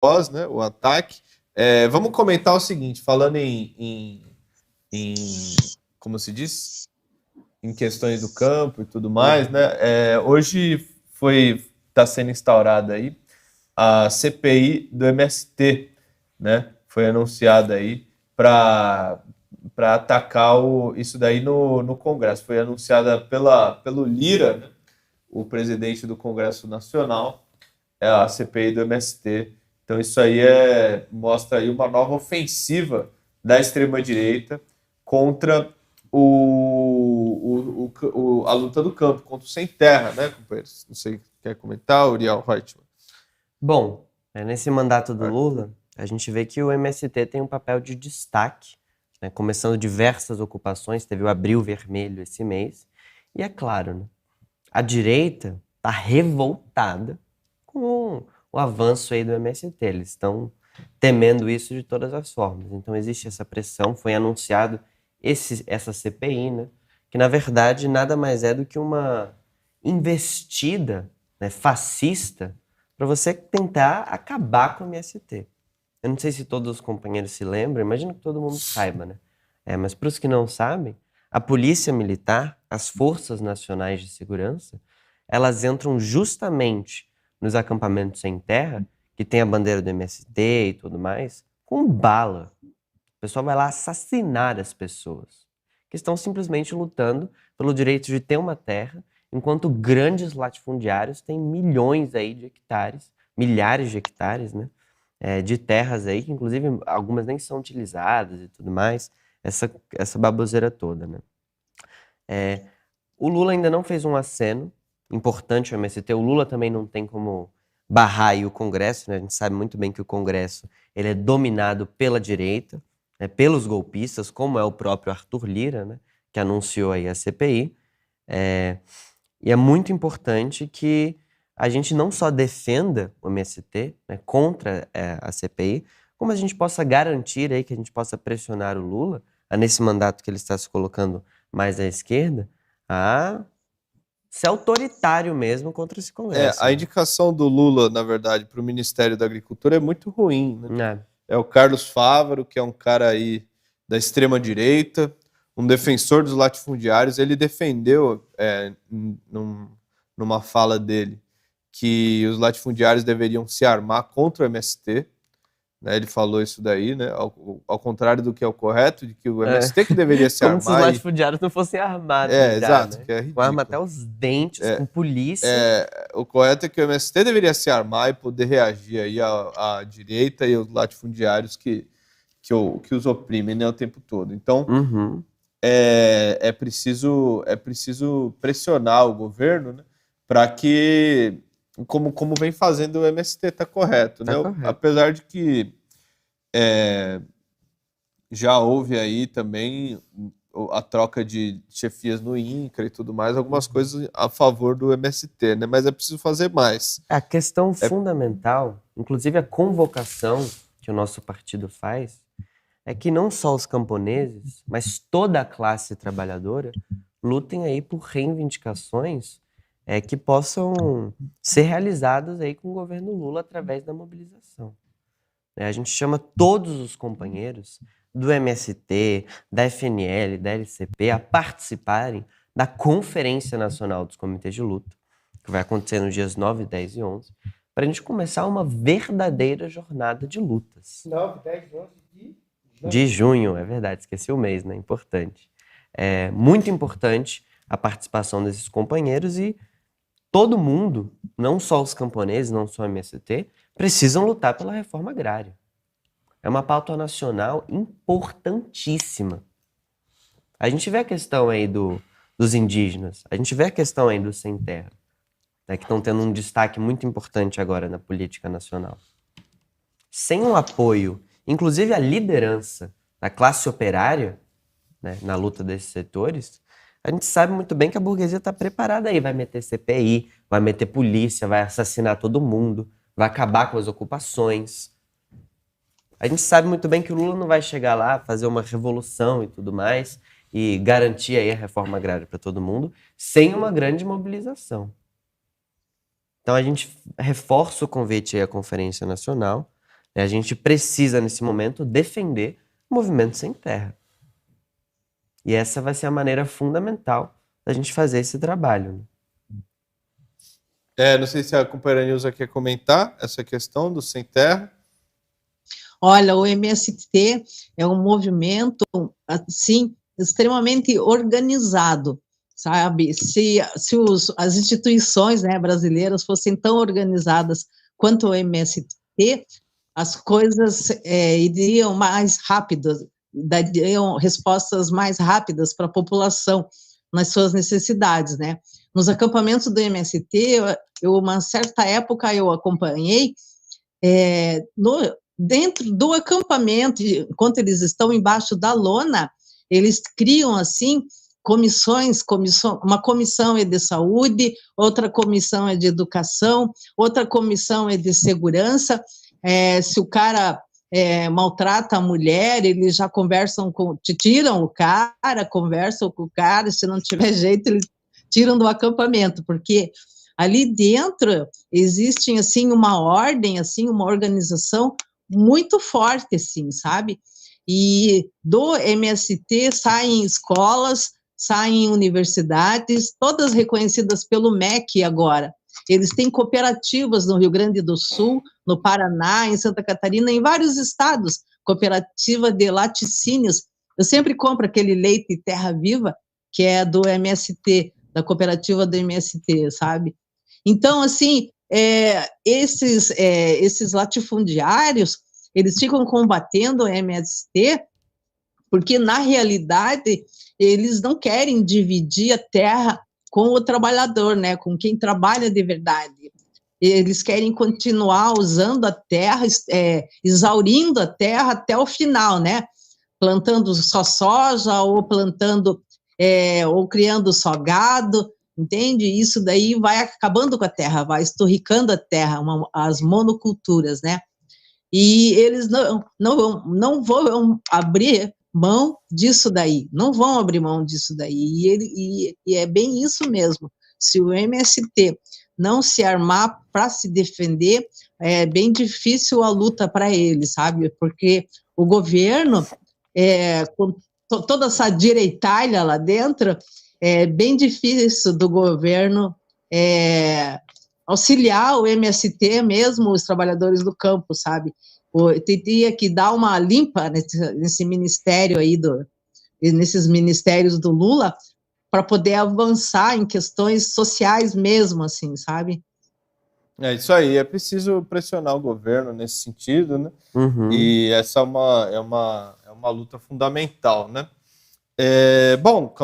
após, né, o ataque. Vamos comentar o seguinte, falando em como se diz, em questões do campo e tudo mais, né? Hoje está sendo instaurada aí a CPI do MST, né? Foi anunciada aí para atacar isso daí no Congresso. Foi anunciada pelo Lira, né? O presidente do Congresso Nacional, é a CPI do MST. Então isso aí mostra aí uma nova ofensiva da extrema-direita contra a luta do campo, contra o sem terra, né, companheiros? Não sei, quer comentar, Uriel Reutemann? Bom, nesse mandato do Lula, a gente vê que o MST tem um papel de destaque, né, começando diversas ocupações, teve o Abril Vermelho esse mês, e é claro, né, a direita está revoltada com o avanço aí do MST, eles estão temendo isso de todas as formas. Então existe essa pressão, foi anunciado essa CPI, né, que na verdade nada mais é do que uma investida, né, fascista para você tentar acabar com o MST. Eu não sei se todos os companheiros se lembram, imagino que todo mundo saiba, né? Mas para os que não sabem, a Polícia Militar, as Forças Nacionais de Segurança, elas entram justamente nos acampamentos sem terra, que tem a bandeira do MST e tudo mais, com bala. O pessoal vai lá assassinar as pessoas, que estão simplesmente lutando pelo direito de ter uma terra, enquanto grandes latifundiários têm milhões aí de hectares, milhares de hectares, né? De terras aí, que inclusive algumas nem são utilizadas e tudo mais, essa baboseira toda, né? O Lula ainda não fez um aceno importante ao MST, o Lula também não tem como barrar aí o Congresso, né? A gente sabe muito bem que o Congresso ele é dominado pela direita, né? Pelos golpistas, como é o próprio Arthur Lira, né? Que anunciou aí a CPI. E é muito importante que a gente não só defenda o MST, né, contra a CPI, como a gente possa garantir aí que a gente possa pressionar o Lula, nesse mandato que ele está se colocando mais à esquerda, a ser autoritário mesmo contra esse Congresso. A indicação do Lula, na verdade, para o Ministério da Agricultura é muito ruim, né? É. É o Carlos Fávaro, que é um cara aí da extrema-direita, um defensor dos latifundiários. Ele defendeu, numa fala dele, que os latifundiários deveriam se armar contra o MST. Né, ele falou isso daí, né? Ao contrário do que é o correto, de que o MST que deveria se Como se os armar. latifundiários não fossem armados Exato, né? que é ridículo. Com arma até os dentes, com polícia. O correto é que o MST deveria se armar e poder reagir aí à direita e aos latifundiários que os oprimem, né, o tempo todo. Então, é preciso pressionar o governo, né, para que, como vem fazendo o MST, tá correto, né? Correto. Apesar de que já houve aí também a troca de chefias no INCRA e tudo mais, algumas coisas a favor do MST, né? Mas é preciso fazer mais. A questão fundamental, inclusive a convocação que o nosso partido faz, é que não só os camponeses, mas toda a classe trabalhadora lutem aí por reivindicações que possam ser realizadas aí com o governo Lula através da mobilização. A gente chama todos os companheiros do MST, da FNL, da LCP a participarem da Conferência Nacional dos Comitês de Luta, que vai acontecer nos dias 9, 10 e 11, para a gente começar uma verdadeira jornada de lutas. 9, 10 e 11 de junho, é verdade, esqueci o mês, né? Importante. É muito importante a participação desses companheiros e todo mundo, não só os camponeses, não só o MST, precisam lutar pela reforma agrária. É uma pauta nacional importantíssima. A gente vê a questão aí dos indígenas, a gente vê a questão aí dos sem terra, né, que estão tendo um destaque muito importante agora na política nacional. Sem o apoio, inclusive a liderança da classe operária, né, na luta desses setores, a gente sabe muito bem que a burguesia está preparada aí, vai meter CPI, vai meter polícia, vai assassinar todo mundo, vai acabar com as ocupações. A gente sabe muito bem que o Lula não vai chegar lá, fazer uma revolução e tudo mais, e garantir aí a reforma agrária para todo mundo, sem uma grande mobilização. Então a gente reforça o convite aí à Conferência Nacional, A gente precisa, nesse momento, defender o movimento sem terra. E essa vai ser a maneira fundamental da gente fazer esse trabalho. Não sei se a companheira Nilza quer comentar essa questão do sem terra. Olha, o MST é um movimento, assim, extremamente organizado, sabe? Se as instituições, né, brasileiras fossem tão organizadas quanto o MST, as coisas iriam mais rápidas, dariam respostas mais rápidas para a população nas suas necessidades, né? Nos acampamentos do MST, uma certa época eu acompanhei, dentro do acampamento, enquanto eles estão embaixo da lona, eles criam, assim, uma comissão é de saúde, outra comissão é de educação, outra comissão é de segurança. Se o cara maltrata a mulher, eles já conversam tiram o cara, conversam com o cara, se não tiver jeito, eles tiram do acampamento, porque ali dentro existe, assim, uma ordem, assim, uma organização muito forte, assim, sabe? E do MST saem escolas, saem universidades, todas reconhecidas pelo MEC agora. Eles têm cooperativas no Rio Grande do Sul, no Paraná, em Santa Catarina, em vários estados, cooperativa de laticínios. Eu sempre compro aquele leite Terra Viva, que é do MST, da cooperativa do MST, sabe? Então, assim, esses latifundiários, eles ficam combatendo o MST, porque, na realidade, eles não querem dividir a terra com o trabalhador, né, com quem trabalha de verdade. Eles querem continuar usando a terra, exaurindo a terra até o final, né, plantando só soja, ou plantando, ou criando só gado, entende? Isso daí vai acabando com a terra, vai esturricando a terra, as monoculturas, né? E eles não vão abrir mão disso daí, não vão abrir mão disso daí, e é bem isso mesmo. Se o MST não se armar para se defender, é bem difícil a luta para ele, sabe? Porque o governo, com toda essa direitalha lá dentro, é bem difícil do governo auxiliar o MST mesmo, os trabalhadores do campo, sabe? Teria que dar uma limpa nesse ministério aí, nesses ministérios do Lula, para poder avançar em questões sociais mesmo, assim, sabe? É isso aí, é preciso pressionar o governo nesse sentido, né? Uhum. E essa é uma luta fundamental, né? Bom,